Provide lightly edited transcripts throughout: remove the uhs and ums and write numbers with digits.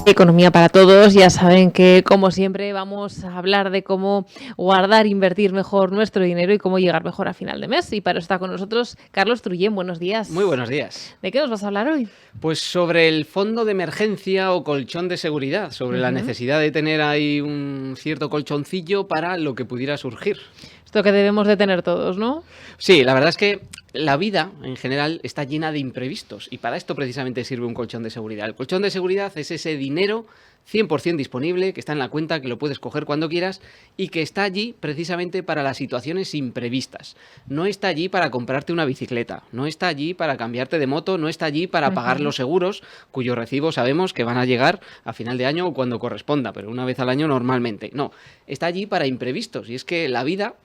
Economía para todos, ya saben que como siempre vamos a hablar de cómo guardar, invertir mejor nuestro dinero y cómo llegar mejor a final de mes. Y para eso está con nosotros Carlos Trullén, buenos días. Muy buenos días. ¿De qué nos vas a hablar hoy? Pues sobre el fondo de emergencia o colchón de seguridad, sobre la necesidad de tener ahí un cierto colchoncillo para lo que pudiera surgir. Esto que debemos de tener todos, ¿no? Sí, la verdad es que la vida en general está llena de imprevistos y para esto precisamente sirve un colchón de seguridad. El colchón de seguridad es ese dinero 100% disponible, que está en la cuenta, que lo puedes coger cuando quieras y que está allí precisamente para las situaciones imprevistas. No está allí para comprarte una bicicleta, no está allí para cambiarte de moto, no está allí para pagar los seguros, cuyos recibos sabemos que van a llegar a final de año o cuando corresponda, pero una vez al año normalmente. No, está allí para imprevistos y es que la vida,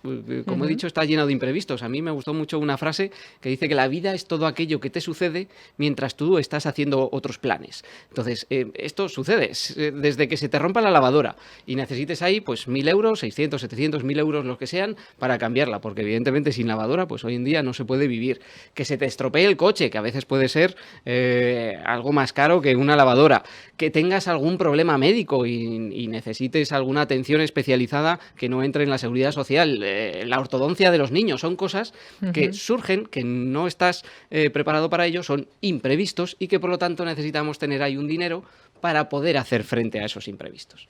como he dicho, está llena de imprevistos. A mí me gustó mucho una frase que dice que la vida es todo aquello que te sucede mientras tú estás haciendo otros planes. Entonces, esto sucede desde que se te rompa la lavadora y necesites ahí pues 1.000 euros, 600, 700, 1.000 euros, los que sean, para cambiarla, porque evidentemente sin lavadora pues hoy en día no se puede vivir. Que se te estropee el coche, que a veces puede ser algo más caro que una lavadora. Que tengas algún problema médico y necesites alguna atención especializada que no entre en la seguridad social. La ortodoncia de los niños, son cosas que surgen, que no estás preparado para ello, son imprevistos y que por lo tanto necesitamos tener ahí un dinero para poder hacer frente a esos imprevistos.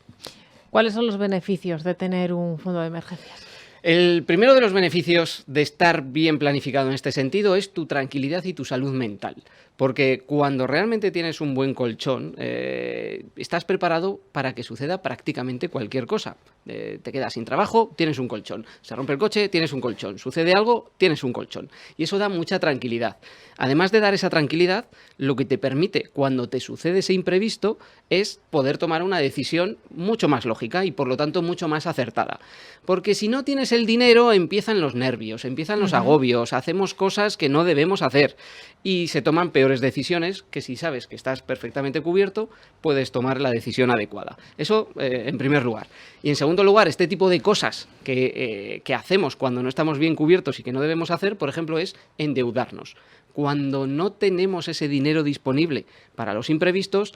¿Cuáles son los beneficios de tener un fondo de emergencias? El primero de los beneficios de estar bien planificado en este sentido es tu tranquilidad y tu salud mental. Porque cuando realmente tienes un buen colchón, estás preparado para que suceda prácticamente cualquier cosa. Te quedas sin trabajo, tienes un colchón. Se rompe el coche, tienes un colchón. Sucede algo, tienes un colchón. Y eso da mucha tranquilidad. Además de dar esa tranquilidad, lo que te permite, cuando te sucede ese imprevisto, es poder tomar una decisión mucho más lógica y, por lo tanto, mucho más acertada. Porque si no tienes el dinero, empiezan los nervios, empiezan los agobios, hacemos cosas que no debemos hacer y se toman peores decisiones que si sabes que estás perfectamente cubierto, puedes tomar la decisión adecuada. Eso en primer lugar. Y en segundo lugar, este tipo de cosas que hacemos cuando no estamos bien cubiertos y que no debemos hacer, por ejemplo, es endeudarnos. Cuando no tenemos ese dinero disponible para los imprevistos,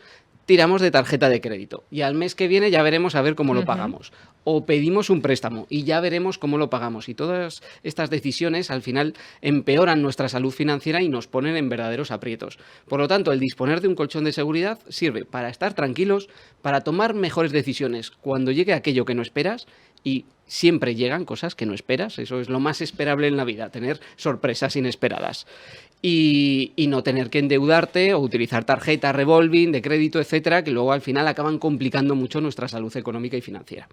tiramos de tarjeta de crédito y al mes que viene ya veremos a ver cómo lo pagamos. O pedimos un préstamo y ya veremos cómo lo pagamos. Y todas estas decisiones al final empeoran nuestra salud financiera y nos ponen en verdaderos aprietos. Por lo tanto, el disponer de un colchón de seguridad sirve para estar tranquilos, para tomar mejores decisiones cuando llegue aquello que no esperas. Y siempre llegan cosas que no esperas, eso es lo más esperable en la vida, tener sorpresas inesperadas. Y no tener que endeudarte o utilizar tarjetas revolving de crédito, etcétera, que luego al final acaban complicando mucho nuestra salud económica y financiera.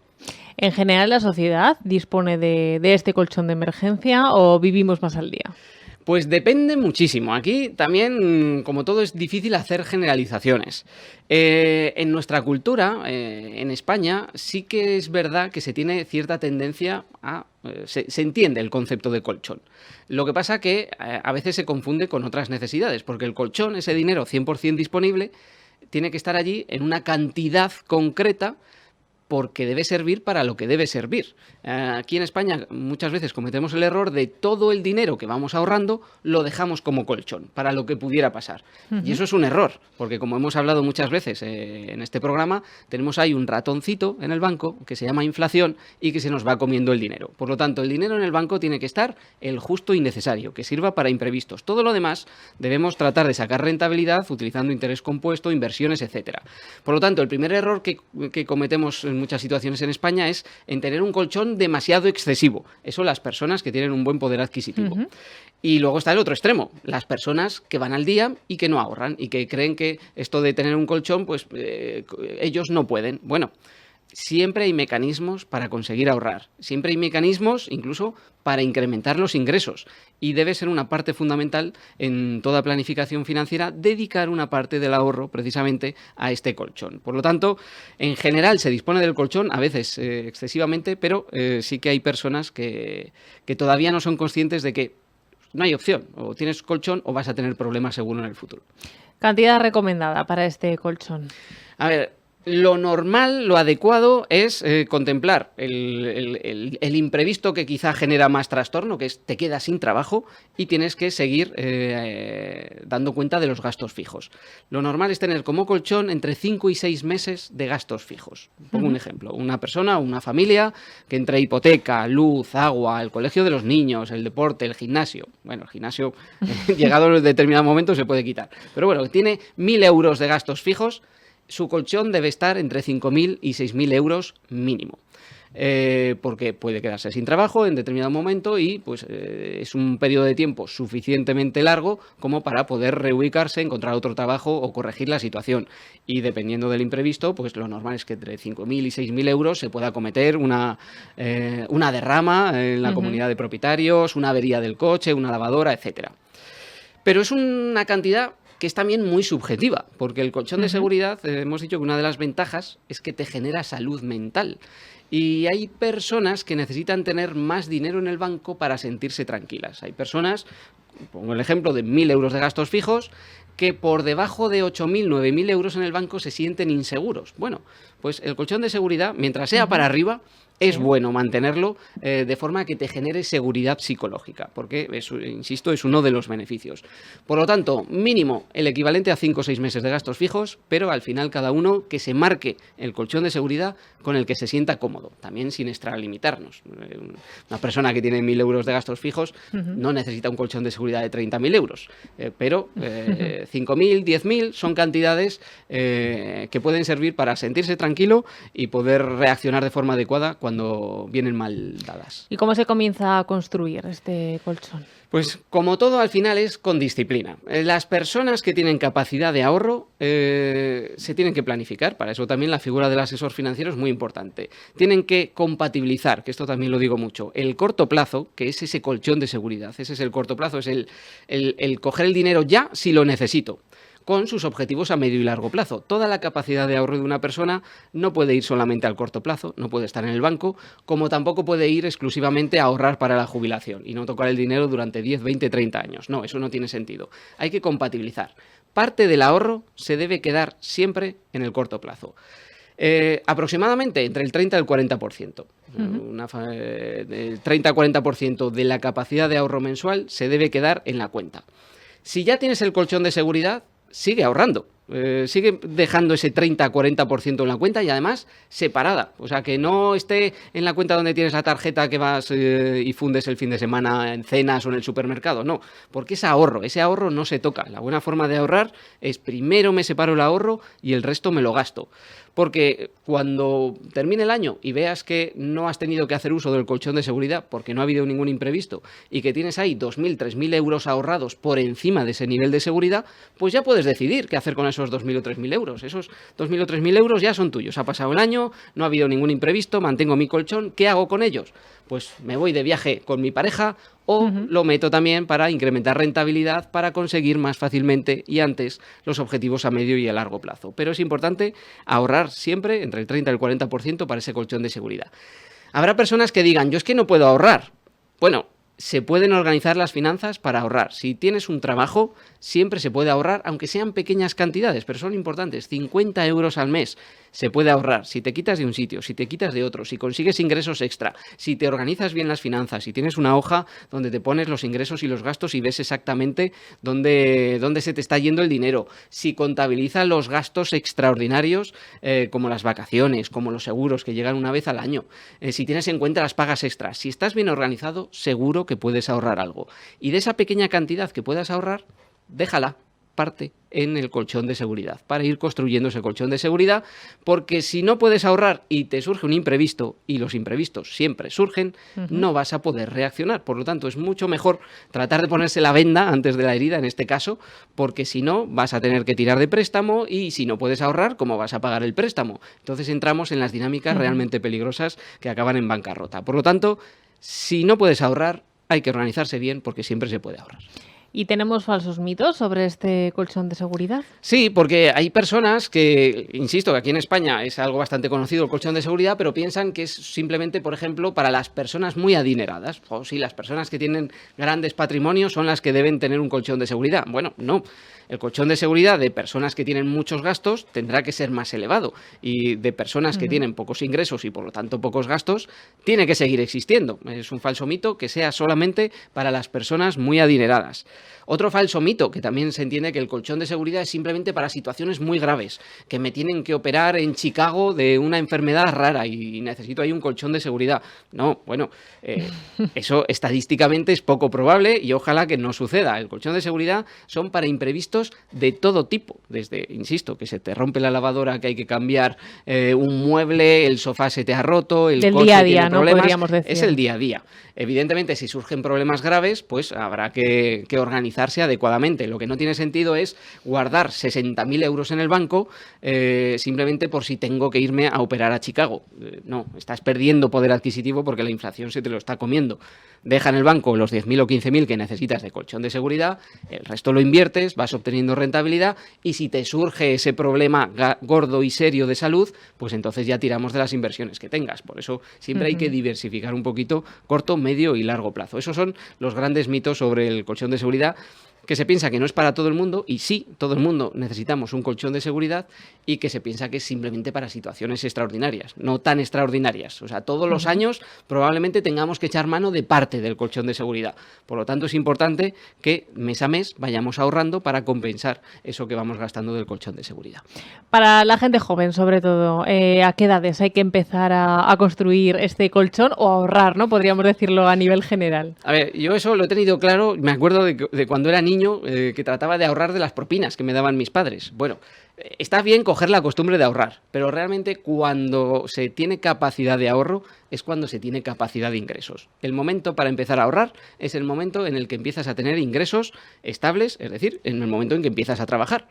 ¿En general la sociedad dispone de este colchón de emergencia o vivimos más al día? Pues depende muchísimo. Aquí también, como todo, es difícil hacer generalizaciones. En nuestra cultura, en España, sí que es verdad que se tiene cierta tendencia a... se entiende el concepto de colchón. Lo que pasa que a veces se confunde con otras necesidades, porque el colchón, ese dinero 100% disponible, tiene que estar allí en una cantidad concreta porque debe servir para lo que debe servir. Aquí en España muchas veces cometemos el error de todo el dinero que vamos ahorrando lo dejamos como colchón para lo que pudiera pasar. Y eso es un error, porque como hemos hablado muchas veces en este programa, tenemos ahí un ratoncito en el banco que se llama inflación y que se nos va comiendo el dinero. Por lo tanto, el dinero en el banco tiene que estar el justo y necesario, que sirva para imprevistos. Todo lo demás debemos tratar de sacar rentabilidad utilizando interés compuesto, inversiones, etcétera. Por lo tanto, el primer error que cometemos en muchas situaciones en España es en tener un colchón demasiado excesivo. Eso las personas que tienen un buen poder adquisitivo. Y luego está el otro extremo, las personas que van al día y que no ahorran y que creen que esto de tener un colchón, pues ellos no pueden. Bueno, siempre hay mecanismos para conseguir ahorrar. Siempre hay mecanismos incluso para incrementar los ingresos. Y debe ser una parte fundamental en toda planificación financiera dedicar una parte del ahorro precisamente a este colchón. Por lo tanto, en general se dispone del colchón, a veces excesivamente, pero sí que hay personas que todavía no son conscientes de que no hay opción. O tienes colchón o vas a tener problemas seguro en el futuro. ¿Cantidad recomendada para este colchón? A ver, Lo normal, lo adecuado es contemplar el imprevisto que quizá genera más trastorno, que es te quedas sin trabajo y tienes que seguir dando cuenta de los gastos fijos. Lo normal es tener como colchón entre 5 y 6 meses de gastos fijos. Pongo un ejemplo, una persona o una familia que entre hipoteca, luz, agua, el colegio de los niños, el deporte, el gimnasio. Bueno, el gimnasio llegado a determinado momento se puede quitar. Pero bueno, tiene 1.000 euros de gastos fijos. Su colchón debe estar entre 5.000 y 6.000 euros mínimo. Porque puede quedarse sin trabajo en determinado momento y pues es un periodo de tiempo suficientemente largo como para poder reubicarse, encontrar otro trabajo o corregir la situación. Y dependiendo del imprevisto, pues lo normal es que entre 5.000 y 6.000 euros se pueda cometer una derrama en la comunidad de propietarios, una avería del coche, una lavadora, etcétera. Pero es una cantidad que es también muy subjetiva, porque el colchón de seguridad, hemos dicho que una de las ventajas es que te genera salud mental. Y hay personas que necesitan tener más dinero en el banco para sentirse tranquilas. Hay personas, pongo el ejemplo de 1.000 euros de gastos fijos, que por debajo de 8.000, 9.000 euros en el banco se sienten inseguros. Bueno, pues el colchón de seguridad, mientras sea para arriba, es bueno mantenerlo de forma que te genere seguridad psicológica, porque, insisto, es uno de los beneficios. Por lo tanto, mínimo el equivalente a 5 o 6 meses de gastos fijos, pero al final cada uno que se marque el colchón de seguridad con el que se sienta cómodo, también sin extralimitarnos. Una persona que tiene 1.000 euros de gastos fijos no necesita un colchón de seguridad de 30.000 euros, pero 5.000, 10.000 son cantidades que pueden servir para sentirse tranquilo y poder reaccionar de forma adecuada cuando vienen mal dadas. ¿Y cómo se comienza a construir este colchón? Pues como todo al final es con disciplina. Las personas que tienen capacidad de ahorro se tienen que planificar, para eso también la figura del asesor financiero es muy importante. Tienen que compatibilizar, que esto también lo digo mucho, el corto plazo, que es ese colchón de seguridad, ese es el corto plazo, es el coger el dinero ya si lo necesito, con sus objetivos a medio y largo plazo. Toda la capacidad de ahorro de una persona no puede ir solamente al corto plazo, no puede estar en el banco, como tampoco puede ir exclusivamente a ahorrar para la jubilación y no tocar el dinero durante 10, 20, 30 años. No, eso no tiene sentido. Hay que compatibilizar. Parte del ahorro se debe quedar siempre en el corto plazo. Aproximadamente entre el 30 y el 40%. El 30-40% de la capacidad de ahorro mensual se debe quedar en la cuenta. Si ya tienes el colchón de seguridad, sigue ahorrando, sigue dejando ese 30-40% en la cuenta y además separada, o sea, que no esté en la cuenta donde tienes la tarjeta que vas y fundes el fin de semana en cenas o en el supermercado, no, porque ese ahorro no se toca. La buena forma de ahorrar es primero me separo el ahorro y el resto me lo gasto. Porque cuando termine el año y veas que no has tenido que hacer uso del colchón de seguridad porque no ha habido ningún imprevisto y que tienes ahí 2.000, 3.000 euros ahorrados por encima de ese nivel de seguridad, pues ya puedes decidir qué hacer con esos 2.000 o 3.000 euros. Esos 2.000 o 3.000 euros ya son tuyos. Ha pasado el año, no ha habido ningún imprevisto, mantengo mi colchón. ¿Qué hago con ellos? Pues me voy de viaje con mi pareja o lo meto también para incrementar rentabilidad, para conseguir más fácilmente y antes los objetivos a medio y a largo plazo. Pero es importante ahorrar siempre entre el 30 y el 40% para ese colchón de seguridad. Habrá personas que digan, yo es que no puedo ahorrar. Bueno, se pueden organizar las finanzas para ahorrar. Si tienes un trabajo, siempre se puede ahorrar, aunque sean pequeñas cantidades, pero son importantes. 50 euros al mes se puede ahorrar. Si te quitas de un sitio, si te quitas de otro, si consigues ingresos extra, si te organizas bien las finanzas, si tienes una hoja donde te pones los ingresos y los gastos y ves exactamente dónde se te está yendo el dinero, si contabilizas los gastos extraordinarios como las vacaciones, como los seguros que llegan una vez al año, si tienes en cuenta las pagas extras, si estás bien organizado, seguro que puedes ahorrar algo. Y de esa pequeña cantidad que puedas ahorrar, déjala parte en el colchón de seguridad, para ir construyendo ese colchón de seguridad, porque si no puedes ahorrar y te surge un imprevisto, y los imprevistos siempre surgen, no vas a poder reaccionar. Por lo tanto, es mucho mejor tratar de ponerse la venda antes de la herida, en este caso, porque si no, vas a tener que tirar de préstamo y si no puedes ahorrar, ¿cómo vas a pagar el préstamo? Entonces entramos en las dinámicas realmente peligrosas que acaban en bancarrota. Por lo tanto, si no puedes ahorrar, hay que organizarse bien porque siempre se puede ahorrar. ¿Y tenemos falsos mitos sobre este colchón de seguridad? Sí, porque hay personas que, insisto, que aquí en España es algo bastante conocido el colchón de seguridad, pero piensan que es simplemente, por ejemplo, para las personas muy adineradas. O sí, las personas que tienen grandes patrimonios son las que deben tener un colchón de seguridad. Bueno, no. El colchón de seguridad de personas que tienen muchos gastos tendrá que ser más elevado, y de personas que tienen pocos ingresos y por lo tanto pocos gastos tiene que seguir existiendo. Es un falso mito que sea solamente para las personas muy adineradas. Otro falso mito, que también se entiende que el colchón de seguridad es simplemente para situaciones muy graves, que me tienen que operar en Chicago de una enfermedad rara y necesito ahí un colchón de seguridad. No, bueno, eso estadísticamente es poco probable y ojalá que no suceda. El colchón de seguridad son para imprevistos de todo tipo, desde, insisto, que se te rompe la lavadora, que hay que cambiar un mueble, el sofá se te ha roto, el Del coche día a tiene día, ¿no? problemas. Podríamos decir. Es el día a día. Evidentemente, si surgen problemas graves, pues habrá que organizarse adecuadamente. Lo que no tiene sentido es guardar 60.000 euros en el banco simplemente por si tengo que irme a operar a Chicago. No, estás perdiendo poder adquisitivo porque la inflación se te lo está comiendo. Deja en el banco los 10.000 o 15.000 que necesitas de colchón de seguridad, el resto lo inviertes, vas obteniendo rentabilidad, y si te surge ese problema gordo y serio de salud, pues entonces ya tiramos de las inversiones que tengas. Por eso siempre hay que diversificar un poquito corto, medio y largo plazo. Esos son los grandes mitos sobre el colchón de seguridad, que se piensa que no es para todo el mundo, y sí, todo el mundo necesitamos un colchón de seguridad, y que se piensa que es simplemente para situaciones extraordinarias, no tan extraordinarias. O sea, todos los años probablemente tengamos que echar mano de parte del colchón de seguridad. Por lo tanto, es importante que mes a mes vayamos ahorrando para compensar eso que vamos gastando del colchón de seguridad. Para la gente joven, sobre todo, ¿a qué edades hay que empezar a construir este colchón o a ahorrar, ¿no? Podríamos decirlo a nivel general. A ver, yo eso lo he tenido claro, me acuerdo de cuando era niño, que trataba de ahorrar de las propinas que me daban mis padres. Bueno, está bien coger la costumbre de ahorrar, pero realmente cuando se tiene capacidad de ahorro es cuando se tiene capacidad de ingresos. El momento para empezar a ahorrar es el momento en el que empiezas a tener ingresos estables, es decir, en el momento en que empiezas a trabajar.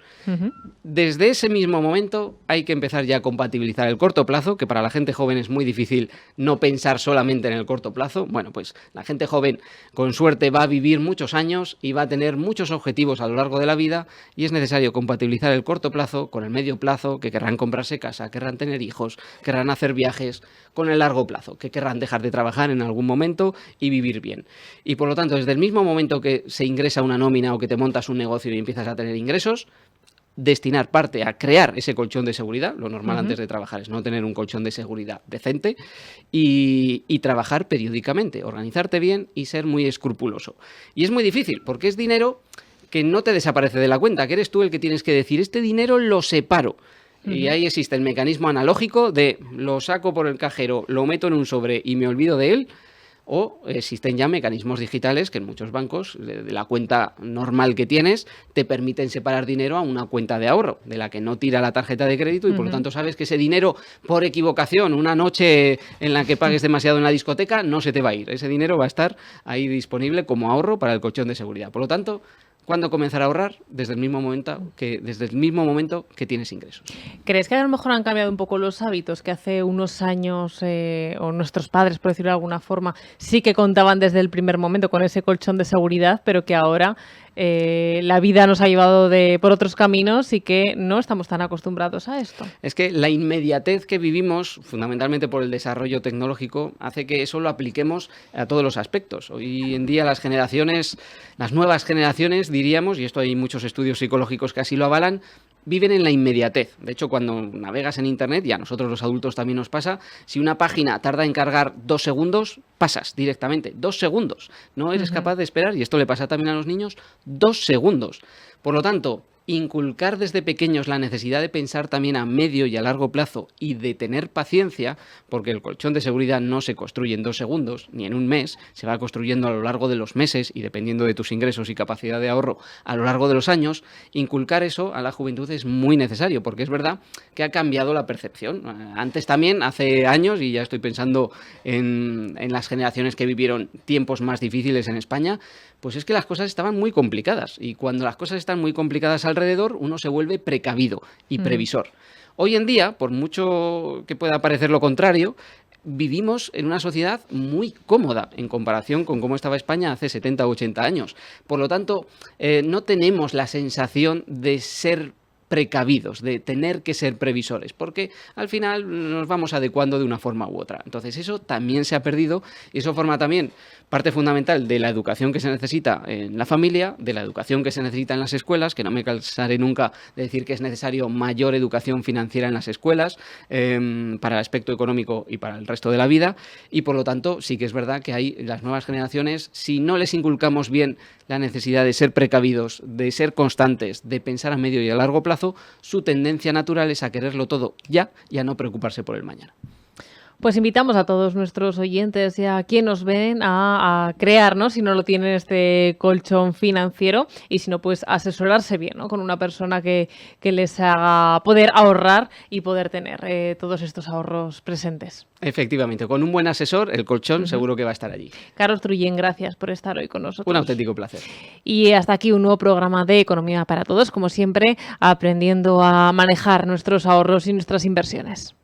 Desde ese mismo momento hay que empezar ya a compatibilizar el corto plazo, que para la gente joven es muy difícil no pensar solamente en el corto plazo. Bueno, pues la gente joven con suerte va a vivir muchos años y va a tener muchos objetivos a lo largo de la vida, y es necesario compatibilizar el corto plazo con el medio plazo, que querrán comprarse casa, querrán tener hijos, querrán hacer viajes, con el largo plazo, que querrán dejar de trabajar en algún momento y vivir bien. Y por lo tanto, desde el mismo momento que se ingresa una nómina o que te montas un negocio y empiezas a tener ingresos, destinar parte a crear ese colchón de seguridad. Lo normal antes de trabajar es no tener un colchón de seguridad decente, y trabajar periódicamente, organizarte bien y ser muy escrupuloso. Y es muy difícil porque es dinero que no te desaparece de la cuenta, que eres tú el que tienes que decir, este dinero lo separo. Y ahí existe el mecanismo analógico de lo saco por el cajero, lo meto en un sobre y me olvido de él. O existen ya mecanismos digitales que en muchos bancos, de la cuenta normal que tienes, te permiten separar dinero a una cuenta de ahorro, de la que no tira la tarjeta de crédito, y por lo tanto sabes que ese dinero, por equivocación, una noche en la que pagues demasiado en la discoteca, no se te va a ir. Ese dinero va a estar ahí disponible como ahorro para el colchón de seguridad. Por lo tanto, ¿cuándo comenzar a ahorrar? Desde el mismo momento que tienes ingresos. ¿Crees que a lo mejor han cambiado un poco los hábitos que hace unos años, o nuestros padres, por decirlo de alguna forma, sí que contaban desde el primer momento con ese colchón de seguridad, pero que ahora la vida nos ha llevado por otros caminos y que no estamos tan acostumbrados a esto? Es que la inmediatez que vivimos, fundamentalmente por el desarrollo tecnológico, hace que eso lo apliquemos a todos los aspectos. Hoy en día las nuevas generaciones, diríamos, y esto hay muchos estudios psicológicos que así lo avalan, viven en la inmediatez. De hecho, cuando navegas en Internet, y a nosotros los adultos también nos pasa, si una página tarda en cargar 2 segundos, pasas directamente. 2 segundos. No eres capaz de esperar, y esto le pasa también a los niños, 2 segundos. Por lo tanto, inculcar desde pequeños la necesidad de pensar también a medio y a largo plazo y de tener paciencia, porque el colchón de seguridad no se construye en 2 segundos ni en un mes, se va construyendo a lo largo de los meses y dependiendo de tus ingresos y capacidad de ahorro a lo largo de los años. Inculcar eso a la juventud es muy necesario, porque es verdad que ha cambiado la percepción. Antes también, hace años, y ya estoy pensando en las generaciones que vivieron tiempos más difíciles en España, pues es que las cosas estaban muy complicadas, y cuando las cosas están muy complicadas alrededor, uno se vuelve precavido y previsor. Hoy en día, por mucho que pueda parecer lo contrario, vivimos en una sociedad muy cómoda en comparación con cómo estaba España hace 70 o 80 años. Por lo tanto, no tenemos la sensación de ser precavidos, de tener que ser previsores, porque al final nos vamos adecuando de una forma u otra. Entonces eso también se ha perdido y eso forma también parte fundamental de la educación que se necesita en la familia, de la educación que se necesita en las escuelas, que no me cansaré nunca de decir que es necesario mayor educación financiera en las escuelas para el aspecto económico y para el resto de la vida, y por lo tanto sí que es verdad que hay las nuevas generaciones, si no les inculcamos bien la necesidad de ser precavidos, de ser constantes, de pensar a medio y a largo plazo, su tendencia natural es a quererlo todo ya y a no preocuparse por el mañana. Pues invitamos a todos nuestros oyentes y a quien nos ven a crear, ¿no? Si no lo tienen, este colchón financiero, y si no, pues asesorarse bien, ¿no? Con una persona que les haga poder ahorrar y poder tener todos estos ahorros presentes. Efectivamente, con un buen asesor, el colchón seguro que va a estar allí. Carlos Trullén, gracias por estar hoy con nosotros. Un auténtico placer. Y hasta aquí un nuevo programa de Economía para Todos, como siempre, aprendiendo a manejar nuestros ahorros y nuestras inversiones.